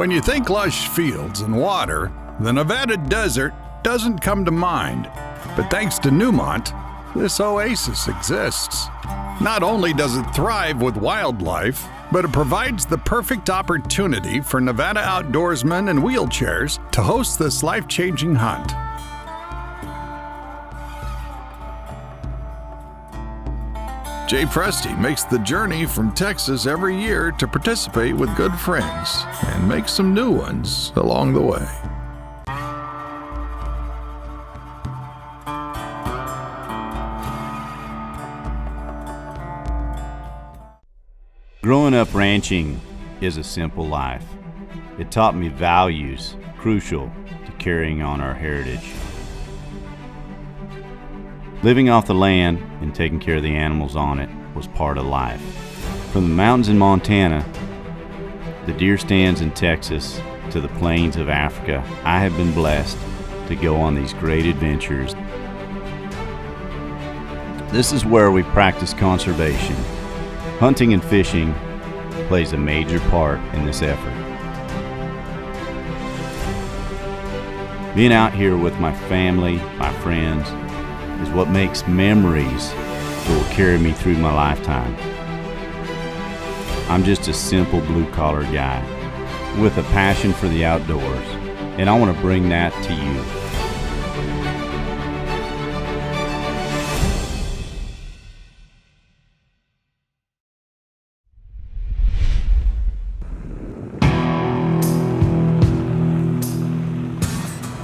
When you think lush fields and water, the Nevada desert doesn't come to mind. But thanks to Newmont, this oasis exists. Not only does it thrive with wildlife, but it provides the perfect opportunity for Nevada outdoorsmen and wheelchairs to host this life-changing hunt. Jay Presti makes the journey from Texas every year to participate with good friends and make some new ones along the way. Growing up ranching is a simple life. It taught me values crucial to carrying on our heritage. Living off the land and taking care of the animals on it was part of life. From the mountains in Montana, the deer stands in Texas, to the plains of Africa, I have been blessed to go on these great adventures. This is where we practice conservation. Hunting and fishing plays a major part in this effort. Being out here with my family, my friends, is what makes memories that will carry me through my lifetime. I'm just a simple blue-collar guy with a passion for the outdoors, and I want to bring that to you.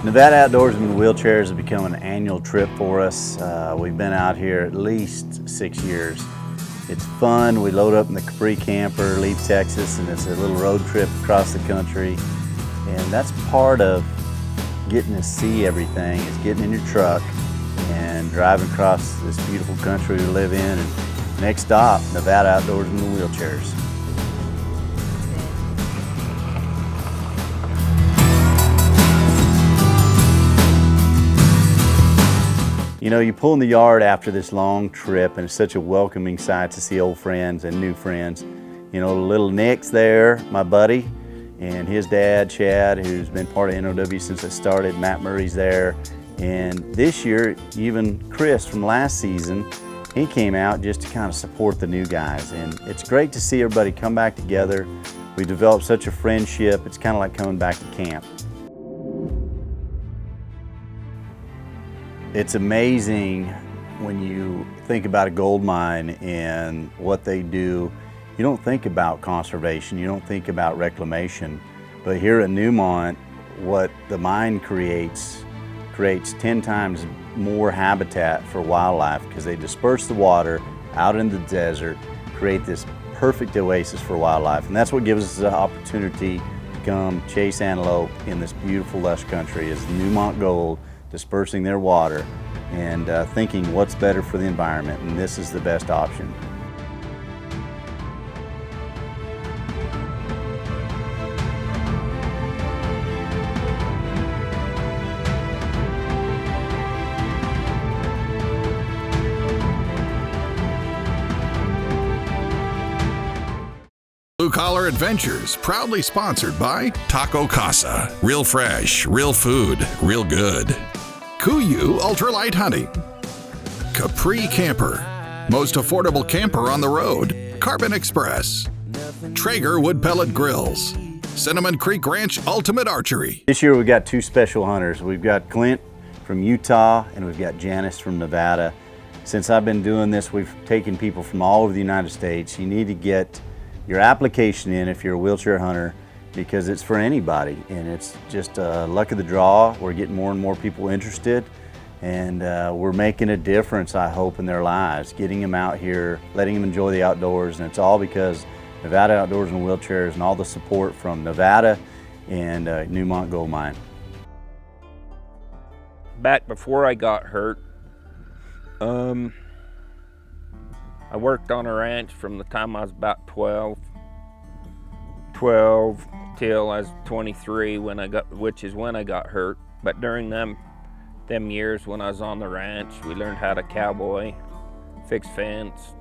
Nevada Outdoorsmen wheelchairs have become an annual trip for us. We've been out here at least 6 years. It's fun. We load up in the Capri camper, leave Texas, and it's a little road trip across the country. And that's part of getting to see everything, is getting in your truck and driving across this beautiful country we live in. And next stop, Nevada Outdoorsmen wheelchairs. You know, you pull in the yard after this long trip, and it's such a welcoming sight to see old friends and new friends. You know, little Nick's there, my buddy, and his dad, Chad, who's been part of NOW since it started. Matt Murray's there. And this year, even Chris from last season, he came out just to kind of support the new guys. And it's great to see everybody come back together. We developed such a friendship. It's kind of like coming back to camp. It's amazing when you think about a gold mine and what they do. You don't think about conservation, you don't think about reclamation, but here at Newmont, what the mine creates 10 times more habitat for wildlife, because they disperse the water out in the desert, create this perfect oasis for wildlife, and that's what gives us the opportunity to come chase antelope in this beautiful lush country, is Newmont Gold dispersing their water and thinking what's better for the environment, and this is the best option. Blue Collar Adventures, proudly sponsored by Taco Casa. Real fresh, real food, real good. Kuyu Ultralight Hunting. Capri Camper. Most affordable camper on the road. Carbon Express. Traeger Wood Pellet Grills. Cinnamon Creek Ranch Ultimate Archery. This year we've got two special hunters. We've got Clint from Utah and we've got Janice from Nevada. Since I've been doing this, we've taken people from all over the United States. You need to get your application in if you're a wheelchair hunter, because it's for anybody, and it's just luck of the draw. We're getting more and more people interested, and we're making a difference, I hope, in their lives, getting them out here, letting them enjoy the outdoors, and it's all because Nevada Outdoorsmen Wheelchairs and all the support from Nevada and Newmont Gold Mine. Back before I got hurt, I worked on a ranch from the time I was about 12 till I was 23, which is when I got hurt. But during them years when I was on the ranch, we learned how to cowboy, fix fence,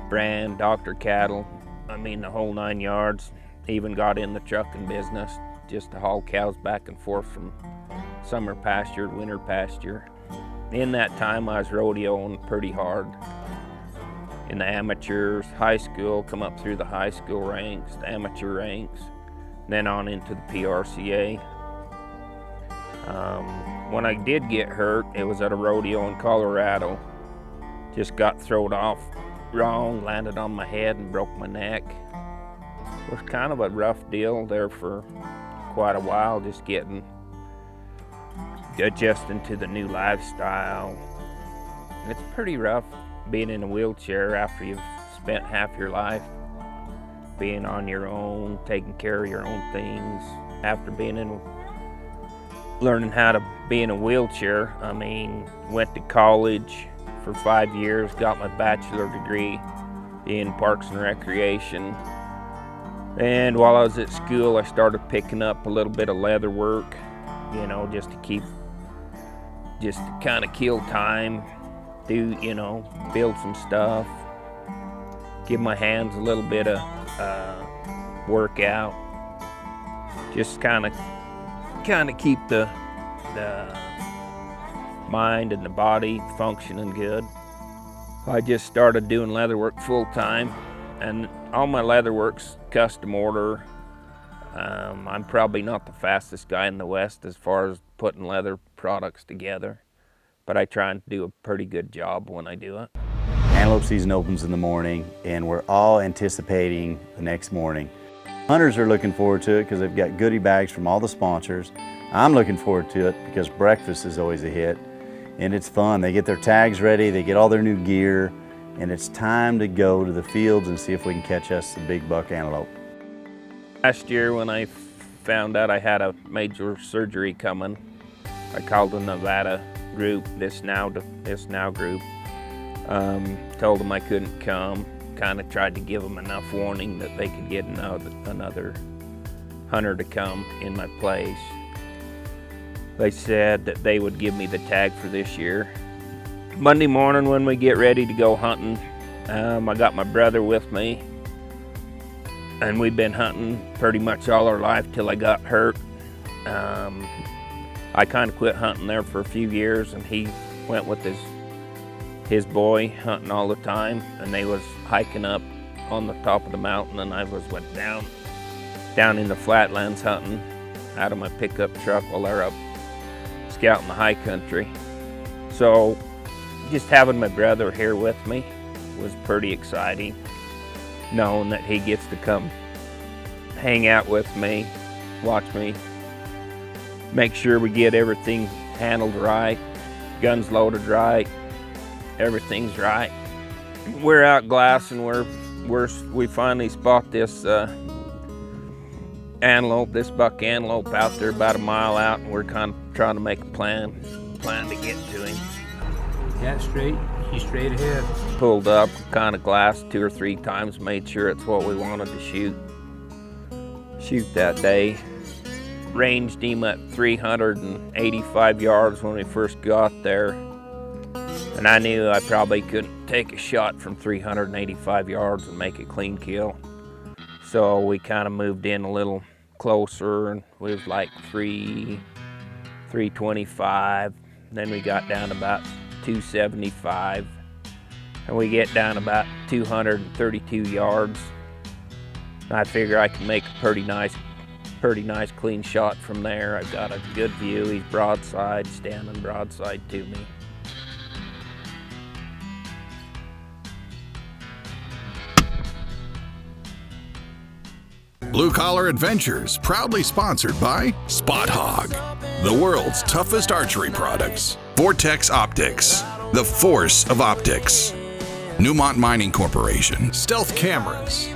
brand, doctor cattle. I mean, the whole 9 yards. even got in the trucking business just to haul cows back and forth from summer pasture to winter pasture. In that time, I was rodeoing pretty hard in the amateurs, high school, come up through the high school ranks, the amateur ranks, then on into the PRCA. When I did get hurt, it was at a rodeo in Colorado. Just got thrown off wrong, landed on my head and broke my neck. It was kind of a rough deal there for quite a while, just adjusting to the new lifestyle. It's pretty rough being in a wheelchair after you've spent half your life being on your own, taking care of your own things. After learning how to be in a wheelchair, I mean, went to college for 5 years, got my bachelor degree in Parks and Recreation. And while I was at school, I started picking up a little bit of leather work, you know, just to kind of kill time, build some stuff, give my hands a little bit of workout, just kind of keep the mind and the body functioning good. I just started doing leather work full time, and all my leather work's custom order. I'm probably not the fastest guy in the West as far as putting leather products together, but I try and do a pretty good job when I do it. Antelope season opens in the morning, and we're all anticipating the next morning. Hunters are looking forward to it because they've got goodie bags from all the sponsors. I'm looking forward to it because breakfast is always a hit, and it's fun. They get their tags ready, they get all their new gear, and it's time to go to the fields and see if we can catch us a big buck antelope. Last year when I found out I had a major surgery coming, I called the Nevada group, this now group, told them I couldn't come, kind of tried to give them enough warning that they could get another hunter to come in my place. They said that they would give me the tag for this year. Monday morning when we get ready to go hunting, I got my brother with me, and we've been hunting pretty much all our life till I got hurt. I kind of quit hunting there for a few years, and he went with his boy hunting all the time, and they was hiking up on the top of the mountain, and I went down in the flatlands hunting out of my pickup truck while they're up scouting the high country. So just having my brother here with me was pretty exciting, knowing that he gets to come hang out with me, watch me, make sure we get everything handled right, guns loaded right, everything's right. We're out glassing, we finally spot this buck antelope out there about a mile out, and we're kind of trying to make a plan to get to him. Yeah, he's straight ahead. Pulled up, kind of glassed 2 or 3 times, made sure it's what we wanted to shoot that day. Ranged him at 385 yards when we first got there, and I knew I probably couldn't take a shot from 385 yards and make a clean kill. So we kind of moved in a little closer, and we was like 325. Then we got down about 275, and we get down about 232 yards. I figure I can make a pretty nice clean shot from there. I've got a good view. He's broadside, standing broadside to me. Blue Collar Adventures, proudly sponsored by Spot Hog, the world's toughest archery products. Vortex Optics, the force of optics. Newmont Mining Corporation, Stealth Cameras.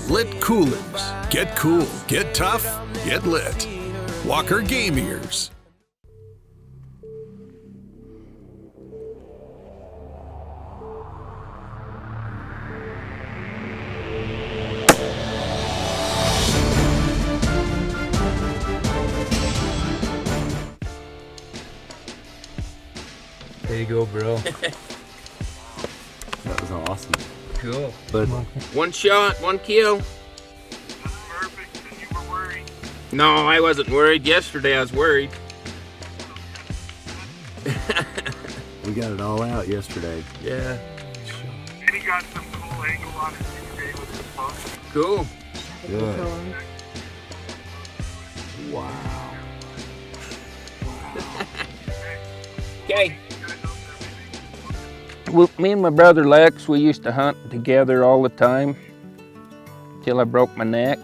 Lit Coolers, get cool, get tough, get lit. Walker Game Ears. There you go, bro. That was awesome. Cool. But One shot, one kill. No, I wasn't worried. Yesterday I was worried. We got it all out yesterday. Yeah. And he got some cool angle on it today with his phone. Cool. Good. Wow. Okay. Well, me and my brother Lex, we used to hunt together all the time till I broke my neck.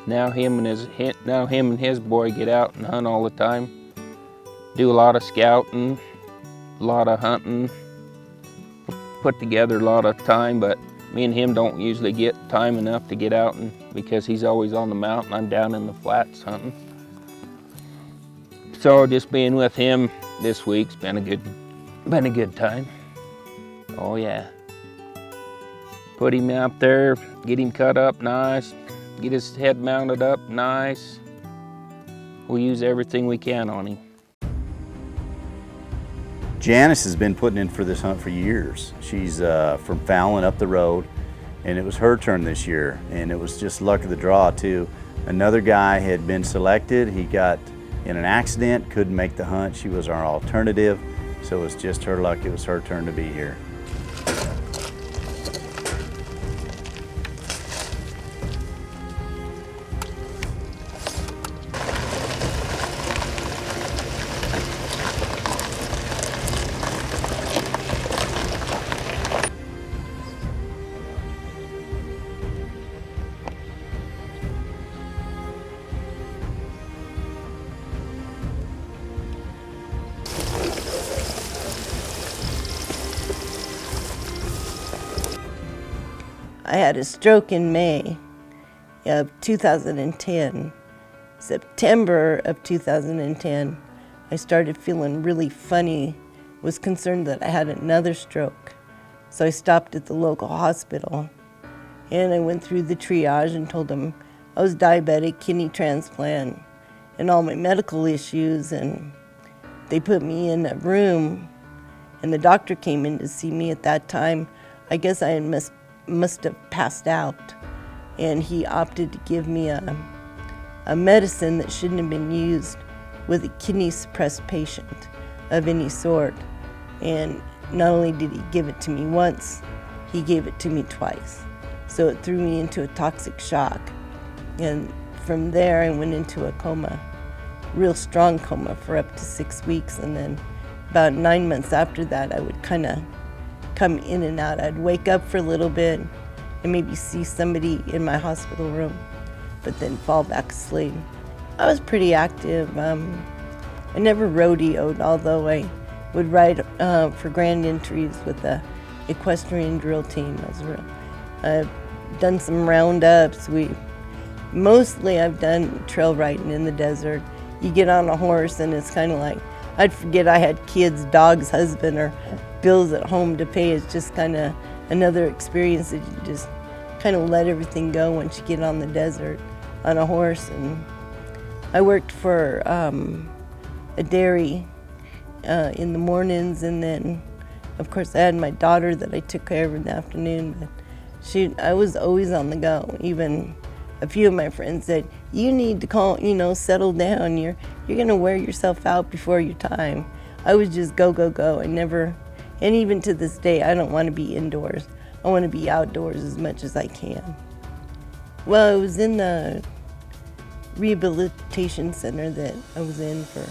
Now him and his boy get out and hunt all the time. Do a lot of scouting, a lot of hunting. Put together a lot of time, but me and him don't usually get time enough to get out, and because he's always on the mountain, I'm down in the flats hunting. So just being with him this week's been a good time. Oh yeah. Put him out there, get him cut up nice, get his head mounted up nice. We use everything we can on him. Janice has been putting in for this hunt for years. She's from Fallon up the road, and it was her turn this year, and it was just luck of the draw too. Another guy had been selected. He got in an accident, couldn't make the hunt. She was our alternative, so it was just her luck. It was her turn to be here. I had a stroke in May of 2010. September of 2010, I started feeling really funny, was concerned that I had another stroke. So I stopped at the local hospital and I went through the triage and told them I was diabetic, kidney transplant, and all my medical issues, and they put me in a room and the doctor came in to see me at that time. I guess I had must have passed out, and he opted to give me a medicine that shouldn't have been used with a kidney suppressed patient of any sort. And not only did he give it to me once, he gave it to me twice. So it threw me into a toxic shock. And from there I went into a coma, real strong coma for up to 6 weeks. And then about 9 months after that, I would kind of come in and out. I'd wake up for a little bit and maybe see somebody in my hospital room, but then fall back asleep. I was pretty active. I never rodeoed, although I would ride for grand entries with the equestrian drill team. I've done some roundups. Mostly I've done trail riding in the desert. You get on a horse and it's kind of like, I'd forget I had kids, dogs, husband, or bills at home to pay. It's just kind of another experience that you just kind of let everything go once you get on the desert on a horse. And I worked for a dairy in the mornings, and then of course I had my daughter that I took care of in the afternoon. But I was always on the go. Even a few of my friends said, you need to settle down. You're gonna wear yourself out before your time. I was just go, go, go. And even to this day, I don't want to be indoors. I want to be outdoors as much as I can. Well, I was in the rehabilitation center that I was in for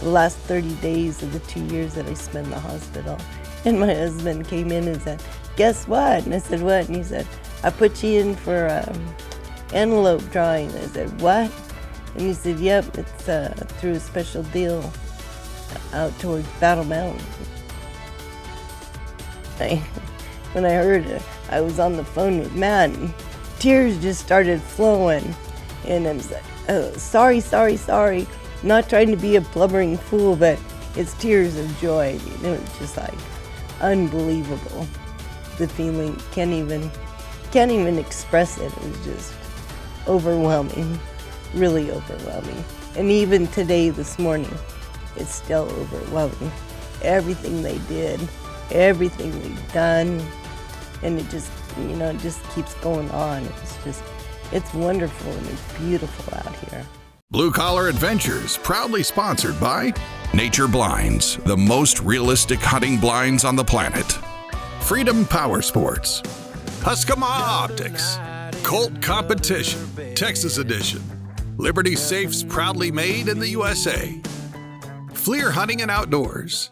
the last 30 days of the 2 years that I spent in the hospital. And my husband came in and said, guess what? And I said, what? And he said, I put you in for antelope drawing. I said, what? And he said, yep, it's through a special deal out towards Battle Mountain. When I heard it, I was on the phone with Matt, and tears just started flowing. And I was like, oh, sorry. Not trying to be a blubbering fool, but it's tears of joy. It was just like unbelievable. The feeling, can't even express it. It was just overwhelming, really overwhelming. And even today, this morning, it's still overwhelming. Everything they did, everything we've done, and it just, it just keeps going on. It's wonderful and it's beautiful out here. Blue Collar Adventures, proudly sponsored by Nature Blinds, the most realistic hunting blinds on the planet. Freedom Power Sports. Huskama Optics. Colt Competition, Texas Edition. Liberty Safes, proudly made in the USA. Fleer Hunting and Outdoors.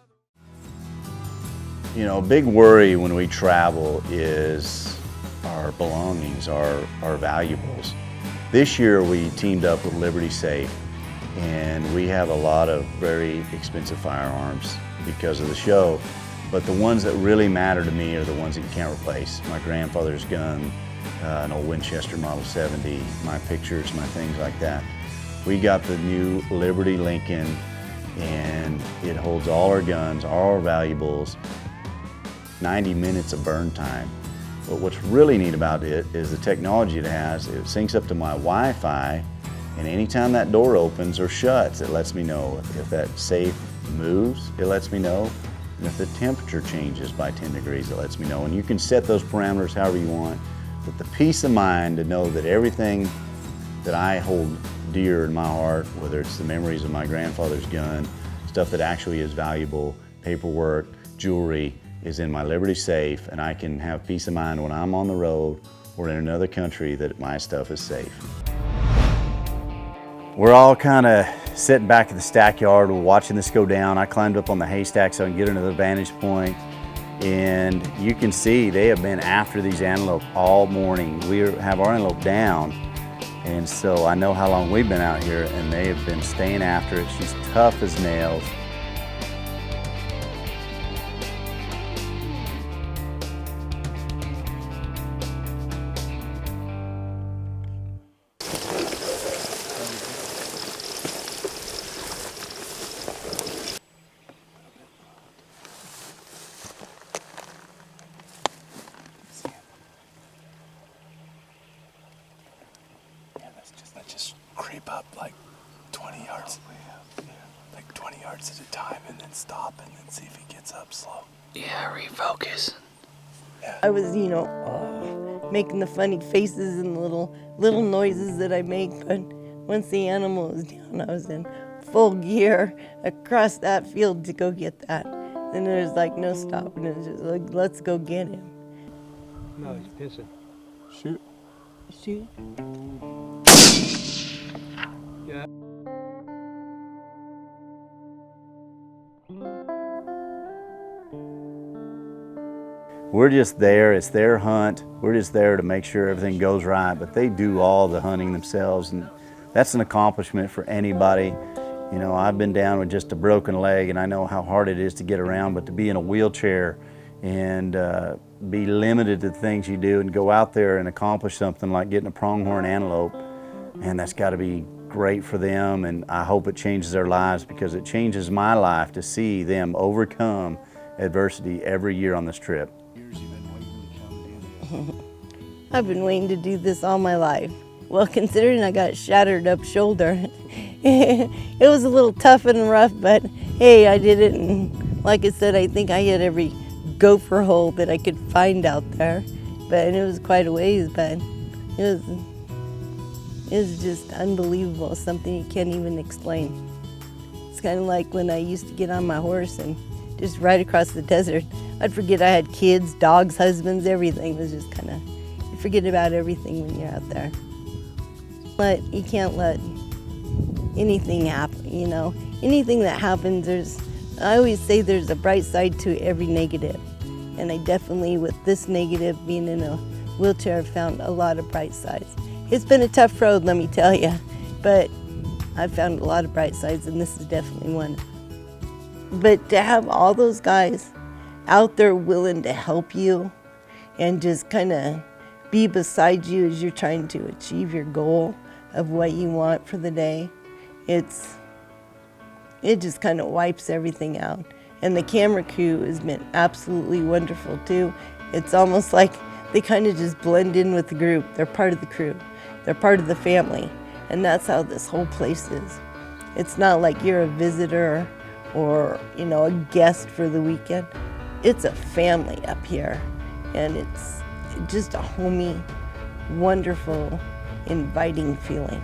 You know, a big worry when we travel is our belongings, our valuables. This year we teamed up with Liberty Safe, and we have a lot of very expensive firearms because of the show, but the ones that really matter to me are the ones that you can't replace. My grandfather's gun, an old Winchester Model 70, my pictures, my things like that. We got the new Liberty Lincoln, and it holds all our guns, all our valuables, 90 minutes of burn time. But what's really neat about it is the technology it has. It syncs up to my Wi-Fi, and anytime that door opens or shuts, it lets me know. If that safe moves, it lets me know. And if the temperature changes by 10 degrees, it lets me know. And you can set those parameters however you want. But the peace of mind to know that everything that I hold dear in my heart, whether it's the memories of my grandfather's gun, stuff that actually is valuable, paperwork, jewelry, is in my Liberty Safe, and I can have peace of mind when I'm on the road or in another country that my stuff is safe. We're all kind of sitting back in the stack yard, we're watching this go down. I climbed up on the haystack so I can get another vantage point, and you can see they have been after these antelope all morning. We have our antelope down, and so I know how long we've been out here, and they have been staying after it. She's tough as nails. Just creep up like 20 yards, like 20 yards at a time, and then stop and then see if he gets up slow. Yeah, refocus. Yeah. I was, making the funny faces and little noises that I make, but once the animal was down, I was in full gear across that field to go get that. And there's like no stopping. It was just like, let's go get him. No, he's pissing. Shoot. Shoot. Yeah. We're just there, it's their hunt. We're just there to make sure everything goes right, but they do all the hunting themselves, and that's an accomplishment for anybody. You know, I've been down with just a broken leg, and I know how hard it is to get around, but to be in a wheelchair and be limited to the things you do and go out there and accomplish something like getting a pronghorn antelope, and that's got to be great for them, and I hope it changes their lives, because it changes my life to see them overcome adversity every year on this trip. I've been waiting to do this all my life. Well, considering I got a shattered up shoulder, it was a little tough and rough, but hey, I did it, and like I said, I think I hit every gopher hole that I could find out there. But it was quite a ways, but it was just unbelievable, something you can't even explain. It's kind of like when I used to get on my horse and just ride across the desert. I'd forget I had kids, dogs, husbands, everything. It was just kind of, you forget about everything when you're out there. But you can't let anything happen, Anything that happens, I always say there's a bright side to every negative. And I definitely, with this negative, being in a wheelchair, found a lot of bright sides. It's been a tough road, let me tell you, but I've found a lot of bright sides, and this is definitely one. But to have all those guys out there willing to help you and just kind of be beside you as you're trying to achieve your goal of what you want for the day, it just kind of wipes everything out. And the camera crew has been absolutely wonderful too. It's almost like they kind of just blend in with the group. They're part of the crew. They're part of the family. And that's how this whole place is. It's not like you're a visitor or, a guest for the weekend. It's a family up here. And it's just a homey, wonderful, inviting feeling.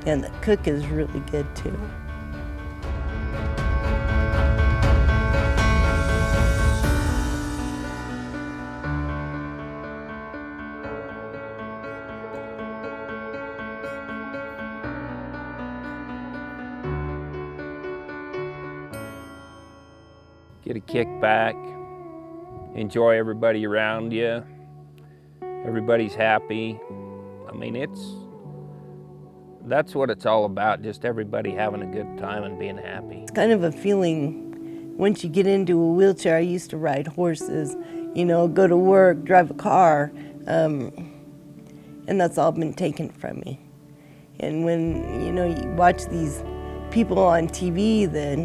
And the cook is really good too. Get a kick back, enjoy everybody around you. Everybody's happy. I mean, that's what it's all about, just everybody having a good time and being happy. It's kind of a feeling, once you get into a wheelchair. I used to ride horses, you know, go to work, drive a car, and that's all been taken from me. And when, you know, you watch these people on TV that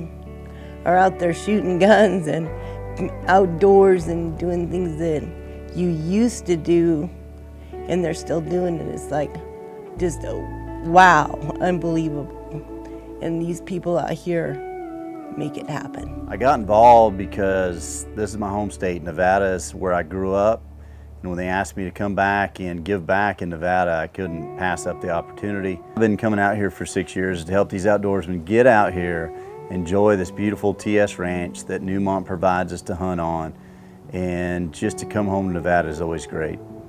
are out there shooting guns and outdoors and doing things that you used to do, and they're still doing it, it's like just wow, unbelievable. And these people out here make it happen. I got involved because this is my home state. Nevada is where I grew up. And when they asked me to come back and give back in Nevada, I couldn't pass up the opportunity. I've been coming out here for 6 years to help these outdoorsmen get out here, enjoy this beautiful TS ranch that Newmont provides us to hunt on. And just to come home to Nevada is always great.